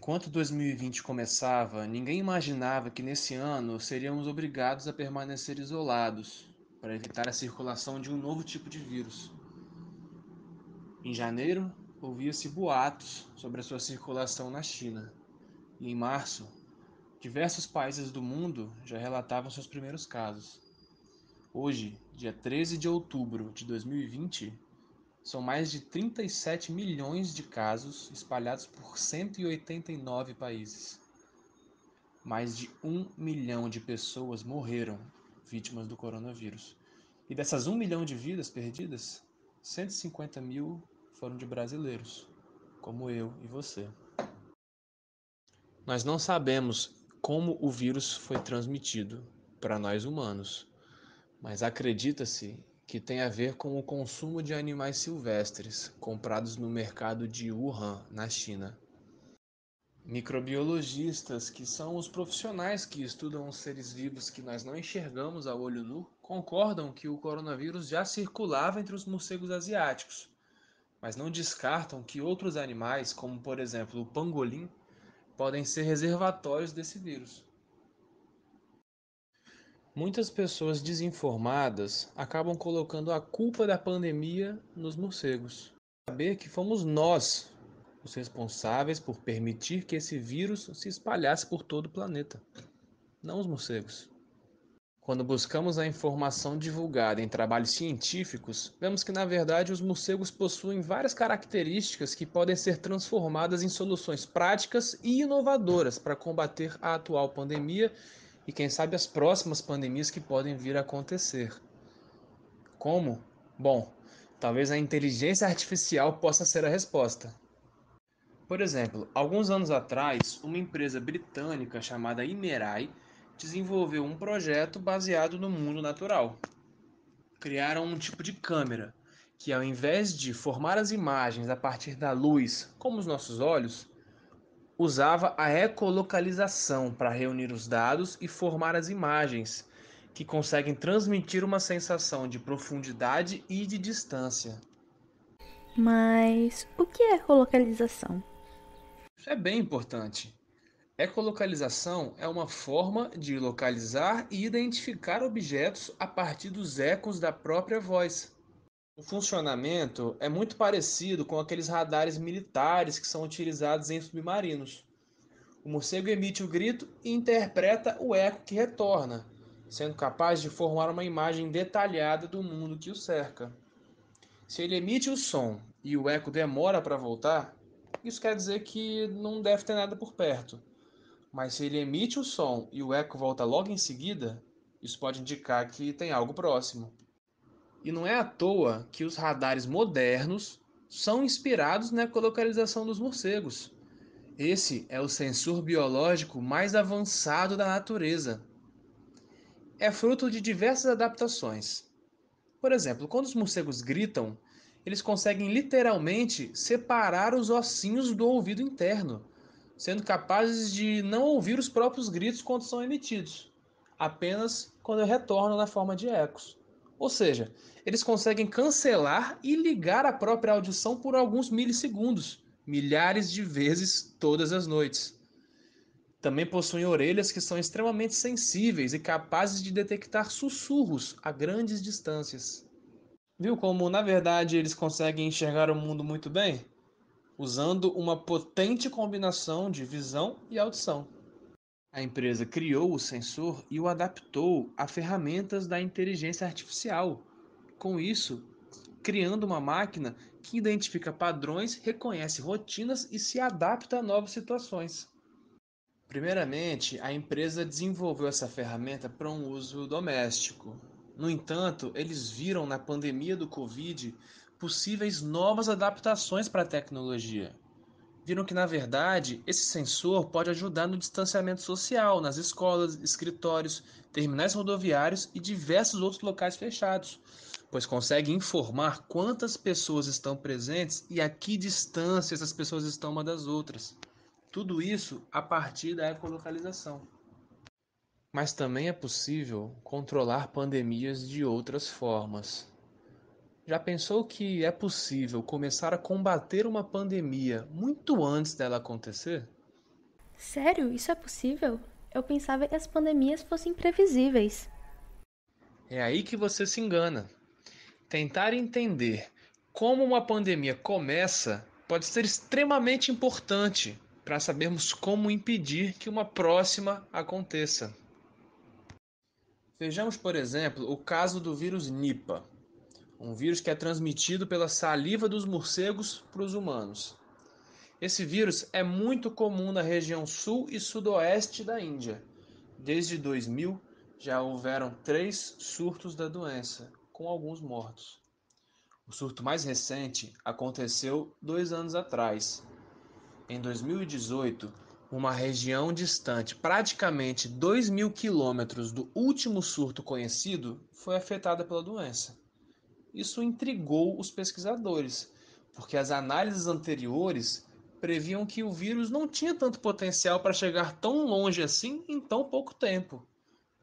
Enquanto 2020 começava, ninguém imaginava que nesse ano seríamos obrigados a permanecer isolados para evitar a circulação de um novo tipo de vírus. Em janeiro, ouvia-se boatos sobre a sua circulação na China, e em março, diversos países do mundo já relatavam seus primeiros casos. Hoje, dia 13 de outubro de 2020, são mais de 37 milhões de casos espalhados por 189 países. Mais de 1 milhão de pessoas morreram vítimas do coronavírus. E dessas 1 milhão de vidas perdidas, 150 mil foram de brasileiros, como eu e você. Nós não sabemos como o vírus foi transmitido para nós humanos, mas acredita-se que tem a ver com o consumo de animais silvestres comprados no mercado de Wuhan, na China. Microbiologistas, que são os profissionais que estudam os seres vivos que nós não enxergamos a olho nu, concordam que o coronavírus já circulava entre os morcegos asiáticos, mas não descartam que outros animais, como por exemplo o pangolim, podem ser reservatórios desse vírus. Muitas pessoas desinformadas acabam colocando a culpa da pandemia nos morcegos. Saber que fomos nós os responsáveis por permitir que esse vírus se espalhasse por todo o planeta, não os morcegos. Quando buscamos a informação divulgada em trabalhos científicos, vemos que na verdade os morcegos possuem várias características que podem ser transformadas em soluções práticas e inovadoras para combater a atual pandemia e quem sabe as próximas pandemias que podem vir a acontecer. Como? Bom, talvez a inteligência artificial possa ser a resposta. Por exemplo, alguns anos atrás, uma empresa britânica chamada Imerai desenvolveu um projeto baseado no mundo natural. Criaram um tipo de câmera que, ao invés de formar as imagens a partir da luz, como os nossos olhos, usava a ecolocalização para reunir os dados e formar as imagens, que conseguem transmitir uma sensação de profundidade e de distância. Mas o que é colocalização? Isso é bem importante. Ecolocalização é uma forma de localizar e identificar objetos a partir dos ecos da própria voz. O funcionamento é muito parecido com aqueles radares militares que são utilizados em submarinos. O morcego emite o grito e interpreta o eco que retorna, sendo capaz de formar uma imagem detalhada do mundo que o cerca. Se ele emite o som e o eco demora para voltar, isso quer dizer que não deve ter nada por perto. Mas se ele emite o som e o eco volta logo em seguida, isso pode indicar que tem algo próximo. E não é à toa que os radares modernos são inspirados na ecolocalização dos morcegos. Esse é o sensor biológico mais avançado da natureza. É fruto de diversas adaptações. Por exemplo, quando os morcegos gritam, eles conseguem literalmente separar os ossinhos do ouvido interno, sendo capazes de não ouvir os próprios gritos quando são emitidos, apenas quando retornam na forma de ecos. Ou seja, eles conseguem cancelar e ligar a própria audição por alguns milissegundos, milhares de vezes todas as noites. Também possuem orelhas que são extremamente sensíveis e capazes de detectar sussurros a grandes distâncias. Viu como, na verdade, eles conseguem enxergar o mundo muito bem? Usando uma potente combinação de visão e audição. A empresa criou o sensor e o adaptou a ferramentas da inteligência artificial. Com isso, criando uma máquina que identifica padrões, reconhece rotinas e se adapta a novas situações. Primeiramente, a empresa desenvolveu essa ferramenta para um uso doméstico. No entanto, eles viram na pandemia do Covid possíveis novas adaptações para a tecnologia. Viram que, na verdade, esse sensor pode ajudar no distanciamento social, nas escolas, escritórios, terminais rodoviários e diversos outros locais fechados, pois consegue informar quantas pessoas estão presentes e a que distância essas pessoas estão uma das outras. Tudo isso a partir da ecolocalização. Mas também é possível controlar pandemias de outras formas. Já pensou que é possível começar a combater uma pandemia muito antes dela acontecer? Sério? Isso é possível? Eu pensava que as pandemias fossem imprevisíveis. É aí que você se engana. Tentar entender como uma pandemia começa pode ser extremamente importante para sabermos como impedir que uma próxima aconteça. Vejamos, por exemplo, o caso do vírus Nipah, um vírus que é transmitido pela saliva dos morcegos para os humanos. Esse vírus é muito comum na região sul e sudoeste da Índia. Desde 2000, já houveram 3 surtos da doença, com alguns mortos. O surto mais recente aconteceu 2 anos atrás. Em 2018, uma região distante praticamente 2.000 quilômetros do último surto conhecido foi afetada pela doença. Isso intrigou os pesquisadores, porque as análises anteriores previam que o vírus não tinha tanto potencial para chegar tão longe assim em tão pouco tempo.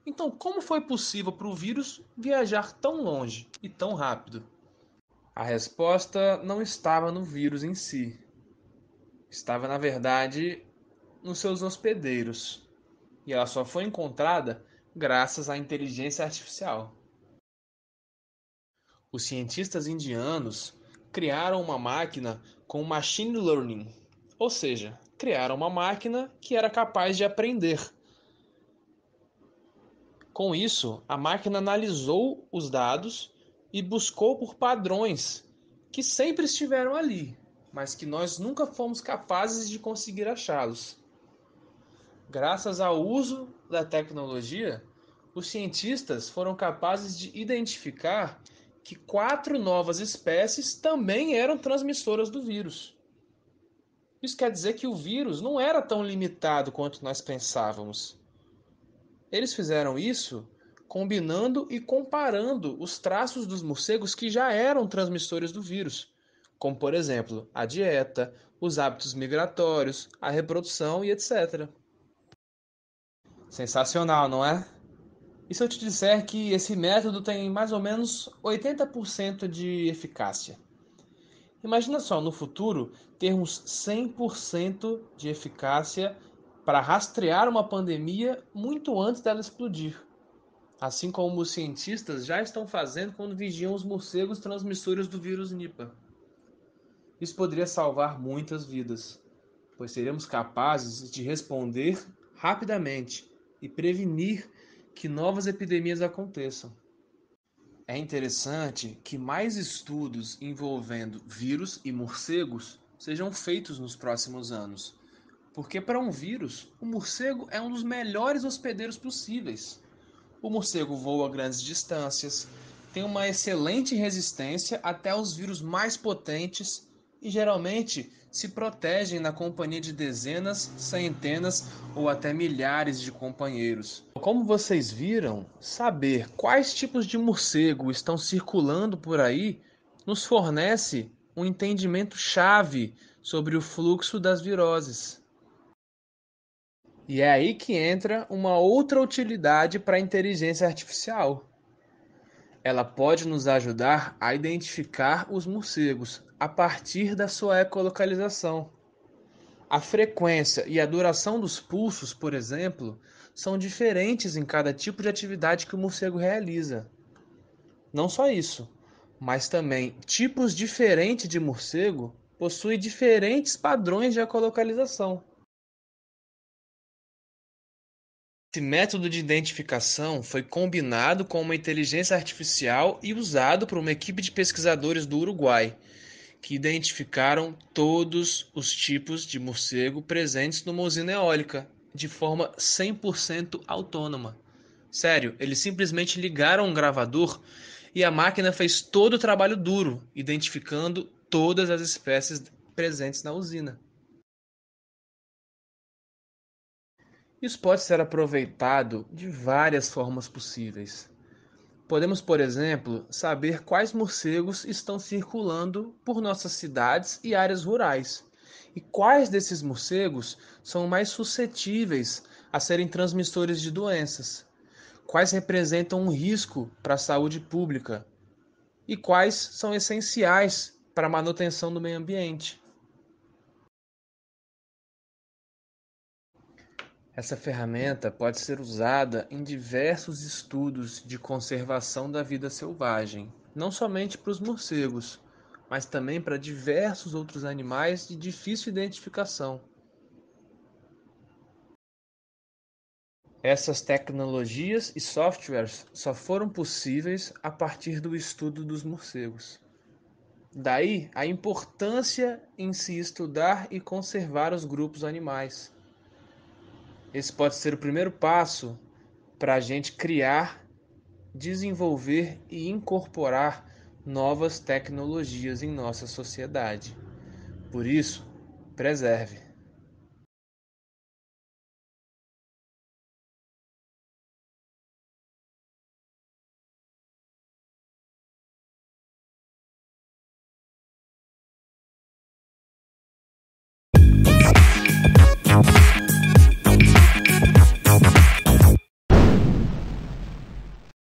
Então, como foi possível para o vírus viajar tão longe e tão rápido? A resposta não estava no vírus em si, estava na verdade nos seus hospedeiros, e ela só foi encontrada graças à inteligência artificial. Os cientistas indianos criaram uma máquina com machine learning, ou seja, criaram uma máquina que era capaz de aprender. Com isso, a máquina analisou os dados e buscou por padrões que sempre estiveram ali, mas que nós nunca fomos capazes de conseguir achá-los. Graças ao uso da tecnologia, os cientistas foram capazes de identificar que 4 novas espécies também eram transmissoras do vírus. Isso quer dizer que o vírus não era tão limitado quanto nós pensávamos. Eles fizeram isso combinando e comparando os traços dos morcegos que já eram transmissores do vírus, como, por exemplo, a dieta, os hábitos migratórios, a reprodução e etc. Sensacional, não é? E se eu te disser que esse método tem mais ou menos 80% de eficácia? Imagina só, no futuro, termos 100% de eficácia para rastrear uma pandemia muito antes dela explodir. Assim como os cientistas já estão fazendo quando vigiam os morcegos transmissores do vírus Nipah. Isso poderia salvar muitas vidas, pois seremos capazes de responder rapidamente e prevenir que novas epidemias aconteçam. É interessante que mais estudos envolvendo vírus e morcegos sejam feitos nos próximos anos, porque para um vírus, o morcego é um dos melhores hospedeiros possíveis. O morcego voa a grandes distâncias, tem uma excelente resistência até os vírus mais potentes e geralmente se protegem na companhia de dezenas, centenas ou até milhares de companheiros. Como vocês viram, saber quais tipos de morcego estão circulando por aí nos fornece um entendimento chave sobre o fluxo das viroses. E é aí que entra uma outra utilidade para a inteligência artificial. Ela pode nos ajudar a identificar os morcegos a partir da sua ecolocalização. A frequência e a duração dos pulsos, por exemplo, são diferentes em cada tipo de atividade que o morcego realiza. Não só isso, mas também tipos diferentes de morcego possuem diferentes padrões de ecolocalização. Esse método de identificação foi combinado com uma inteligência artificial e usado por uma equipe de pesquisadores do Uruguai, que identificaram todos os tipos de morcego presentes numa usina eólica, de forma 100% autônoma. Sério, eles simplesmente ligaram um gravador e a máquina fez todo o trabalho duro, identificando todas as espécies presentes na usina. Isso pode ser aproveitado de várias formas possíveis. Podemos, por exemplo, saber quais morcegos estão circulando por nossas cidades e áreas rurais, e quais desses morcegos são mais suscetíveis a serem transmissores de doenças, quais representam um risco para a saúde pública e quais são essenciais para a manutenção do meio ambiente. Essa ferramenta pode ser usada em diversos estudos de conservação da vida selvagem, não somente para os morcegos, mas também para diversos outros animais de difícil identificação. Essas tecnologias e softwares só foram possíveis a partir do estudo dos morcegos. Daí a importância em se estudar e conservar os grupos animais. Esse pode ser o primeiro passo para a gente criar, desenvolver e incorporar novas tecnologias em nossa sociedade. Por isso, preserve.